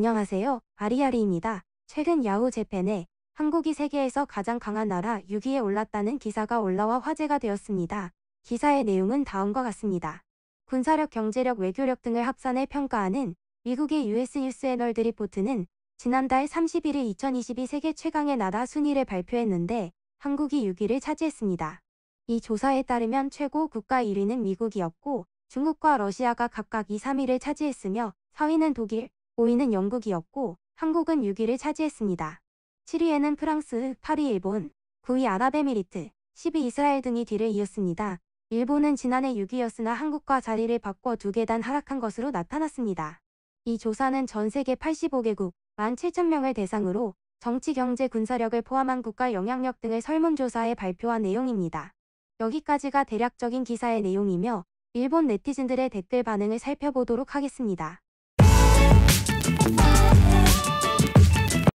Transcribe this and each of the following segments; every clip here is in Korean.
안녕하세요. 아리아리입니다. 최근 야후 재팬에 한국이 세계에서 가장 강한 나라 6위에 올랐다는 기사가 올라와 화제가 되었습니다. 기사의 내용은 다음과 같습니다. 군사력, 경제력, 외교력 등을 합산해 평가하는 미국의 US 뉴스 애널드 리포트는 지난달 31일 2022 세계 최강의 나라 순위를 발표했는데 한국이 6위를 차지했습니다. 이 조사에 따르면 최고 국가 1위는 미국이었고 중국과 러시아가 각각 2, 3위를 차지했으며 4위는 독일, 5위는 영국이었고 한국은 6위를 차지했습니다. 7위에는 프랑스, 8위 일본, 9위 아랍에미리트, 10위 이스라엘 등이 뒤를 이었습니다. 일본은 지난해 6위였으나 한국과 자리를 바꿔 2계단 하락한 것으로 나타났습니다. 이 조사는 전 세계 85개국 17,000명을 대상으로 정치, 경제, 군사력을 포함한 국가 영향력 등을 설문조사해 발표한 내용입니다. 여기까지가 대략적인 기사의 내용이며 일본 네티즌들의 댓글 반응을 살펴보도록 하겠습니다.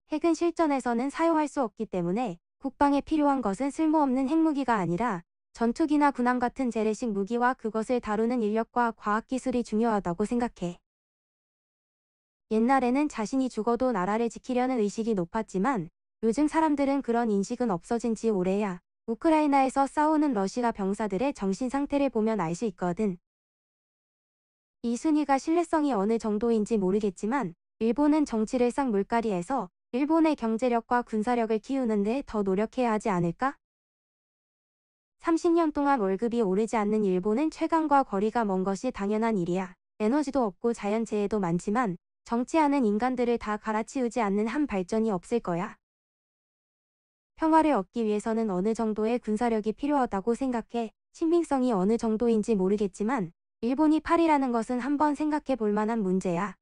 핵은 실전에서는 사용할 수 없기 때문에 국방에 필요한 것은 쓸모없는 핵무기가 아니라 전투기나 군함 같은 재래식 무기와 그것을 다루는 인력과 과학기술이 중요하다고 생각해. 옛날에는 자신이 죽어도 나라를 지키려는 의식이 높았지만 요즘 사람들은 그런 인식은 없어진 지 오래야. 우크라이나에서 싸우는 러시아 병사들의 정신 상태를 보면 알 수 있거든. 이 순위가 신뢰성이 어느 정도인지 모르겠지만 일본은 정치를 싹 물갈이해서 일본의 경제력과 군사력을 키우는 데 더 노력해야 하지 않을까? 30년 동안 월급이 오르지 않는 일본은 최강과 거리가 먼 것이 당연한 일이야. 에너지도 없고 자연재해도 많지만 정치하는 인간들을 다 갈아치우지 않는 한 발전이 없을 거야. 평화를 얻기 위해서는 어느 정도의 군사력이 필요하다고 생각해. 신빙성이 어느 정도인지 모르겠지만 일본이 8위라는 것은 한번 생각해 볼 만한 문제야.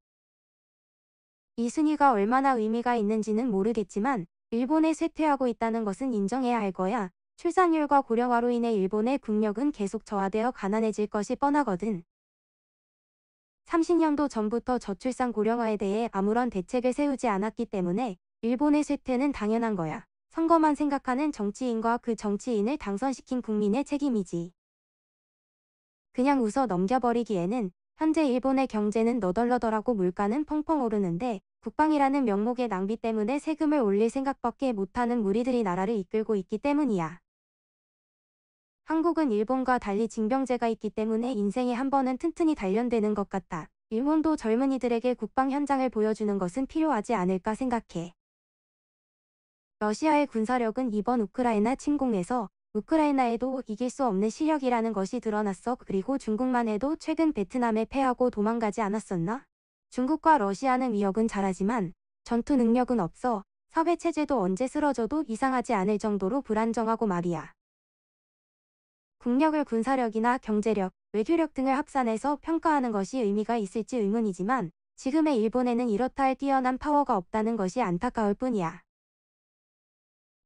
이 순위가 얼마나 의미가 있는지는 모르겠지만 일본에 쇠퇴하고 있다는 것은 인정해야 할 거야. 출산율과 고령화로 인해 일본의 국력은 계속 저하되어 가난해질 것이 뻔하거든. 30년도 전부터 저출산 고령화에 대해 아무런 대책을 세우지 않았기 때문에 일본의 쇠퇴는 당연한 거야. 선거만 생각하는 정치인과 그 정치인을 당선시킨 국민의 책임이지. 그냥 웃어 넘겨버리기에는 현재 일본의 경제는 너덜너덜하고 물가는 펑펑 오르는데 국방이라는 명목의 낭비 때문에 세금을 올릴 생각밖에 못하는 무리들이 나라를 이끌고 있기 때문이야. 한국은 일본과 달리 징병제가 있기 때문에 인생에 한 번은 튼튼히 단련되는 것 같아. 일본도 젊은이들에게 국방 현장을 보여주는 것은 필요하지 않을까 생각해. 러시아의 군사력은 이번 우크라이나 침공에서 우크라이나에도 이길 수 없는 실력이라는 것이 드러났어. 그리고 중국만 해도 최근 베트남에 패하고 도망가지 않았었나? 중국과 러시아는 위협은 잘하지만 전투 능력은 없어. 사회체제도 언제 쓰러져도 이상하지 않을 정도로 불안정하고 말이야. 국력을 군사력이나 경제력, 외교력 등을 합산해서 평가하는 것이 의미가 있을지 의문이지만 지금의 일본에는 이렇다 할 뛰어난 파워가 없다는 것이 안타까울 뿐이야.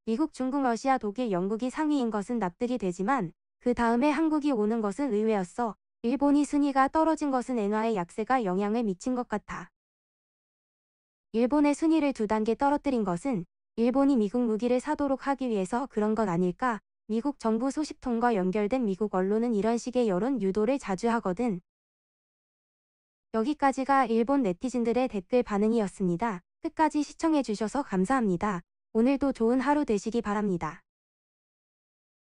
미국, 중국, 러시아, 독일, 영국이 상위인 것은 납득이 되지만 그 다음에 한국이 오는 것은 의외였어. 일본이 순위가 떨어진 것은 엔화의 약세가 영향을 미친 것 같아. 일본의 순위를 2단계 떨어뜨린 것은 일본이 미국 무기를 사도록 하기 위해서 그런 건 아닐까? 미국 정부 소식통과 연결된 미국 언론은 이런 식의 여론 유도를 자주 하거든. 여기까지가 일본 네티즌들의 댓글 반응이었습니다. 끝까지 시청해주셔서 감사합니다. 오늘도 좋은 하루 되시기 바랍니다.